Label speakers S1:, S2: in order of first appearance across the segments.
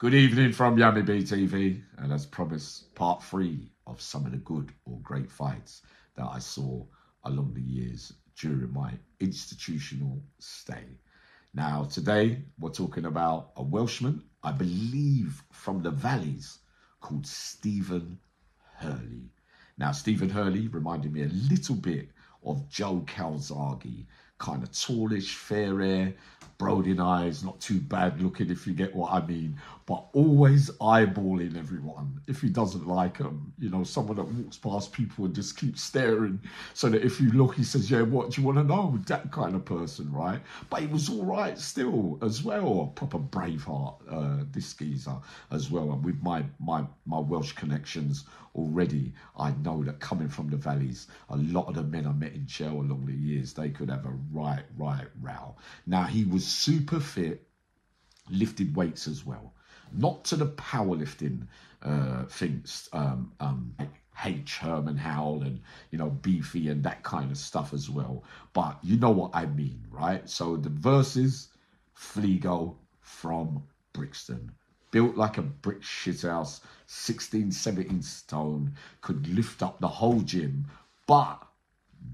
S1: Good evening from Yummy B TV, and as promised, part 3 of some of the good or great fights that I saw along the years during my institutional stay. Now, today we're talking about a Welshman, I believe from the Valleys, called Stephen Hurley. Now, Stephen Hurley reminded me a little bit of Joe Calzaghe, kind of tallish, fair hair, brooding eyes, not too bad looking, if you get what I mean, but always eyeballing everyone. If he doesn't like them, you know, someone that walks past people and just keeps staring, so that if you look, he says, yeah, what do you want to know? That kind of person, right? But he was all right still as well, a proper Braveheart, this geezer as well. And with my Welsh connections already, I know that coming from the Valleys, a lot of the men I met in jail along the years, they could have a right row. Now, he was super fit, lifted weights as well. Not to the powerlifting things, H. Herman Howell and, you know, Beefy and that kind of stuff as well. But you know what I mean, right? So the versus Fligo from Brixton. Built like a brick shithouse, 16, 17 stone, could lift up the whole gym, but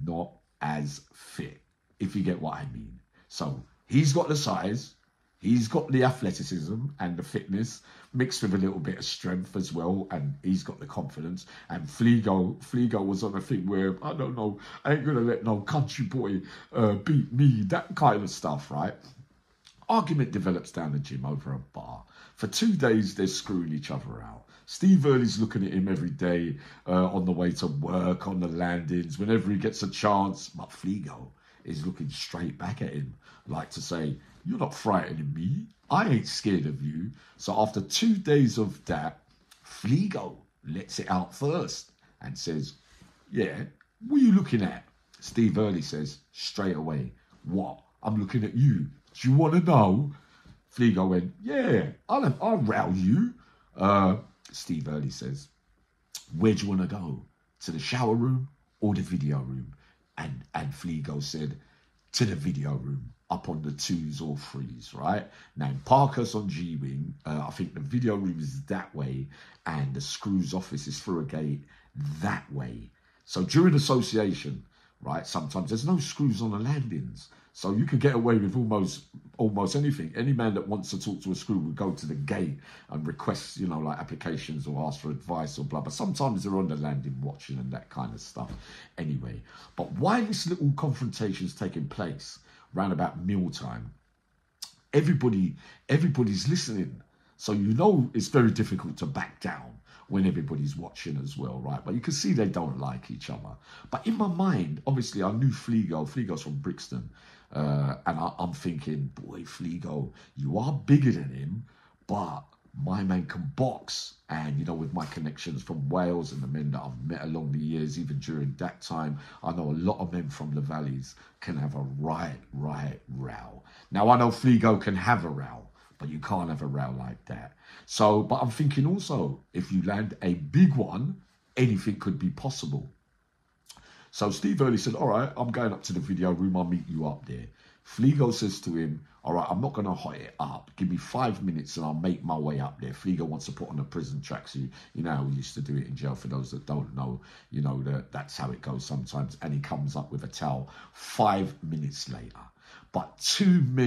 S1: not as fit, if you get what I mean. So he's got the size, he's got the athleticism and the fitness, mixed with a little bit of strength as well, and he's got the confidence. And Fligo was on a thing where, I don't know, I ain't gonna let no country boy beat me, that kind of stuff, right? Argument develops down the gym over a bar. For 2 days, they're screwing each other out. Steve Hurley's looking at him every day on the way to work, on the landings, whenever he gets a chance. But Fligo is looking straight back at him, like to say, you're not frightening me. I ain't scared of you. So after 2 days of that, Fligo lets it out first and says, yeah, what are you looking at? Steve Hurley says straight away, what? I'm looking at you. Do you want to know? Fligo went, yeah, I'll row you. Steve Hurley says, where do you want to go? To the shower room or the video room? And Fligo said, to the video room, up on the 2s or 3s, right? Now, in Parkhurst on G-Wing, I think the video room is that way, and the Screws office is through a gate that way. So during association, right, sometimes there's no screws on the landings. So you could get away with almost anything. Any man that wants to talk to a screw would go to the gate and request, you know, like applications or ask for advice or blah, but sometimes they're on the landing watching and that kind of stuff anyway. But while this little confrontation's taking place round about mealtime, everybody's listening. So you know it's very difficult to back down when everybody's watching as well, right? But you can see they don't like each other. But in my mind, obviously, I knew Fligo's from Brixton. And I'm thinking, boy, Fligo, you are bigger than him, but my man can box. And, you know, with my connections from Wales and the men that I've met along the years, even during that time, I know a lot of men from the Valleys can have a right row. Now, I know Fligo can have a row, but you can't have a row like that. So, but I'm thinking also, if you land a big one, anything could be possible. So Steve Hurley said, all right, I'm going up to the video room. I'll meet you up there. Fligo says to him, all right, I'm not going to hot it up. Give me 5 minutes and I'll make my way up there. Fligo wants to put on a prison tracksuit. You know how we used to do it in jail. For those that don't know, you know, that's how it goes sometimes. And he comes up with a towel 5 minutes later. But 2 minutes.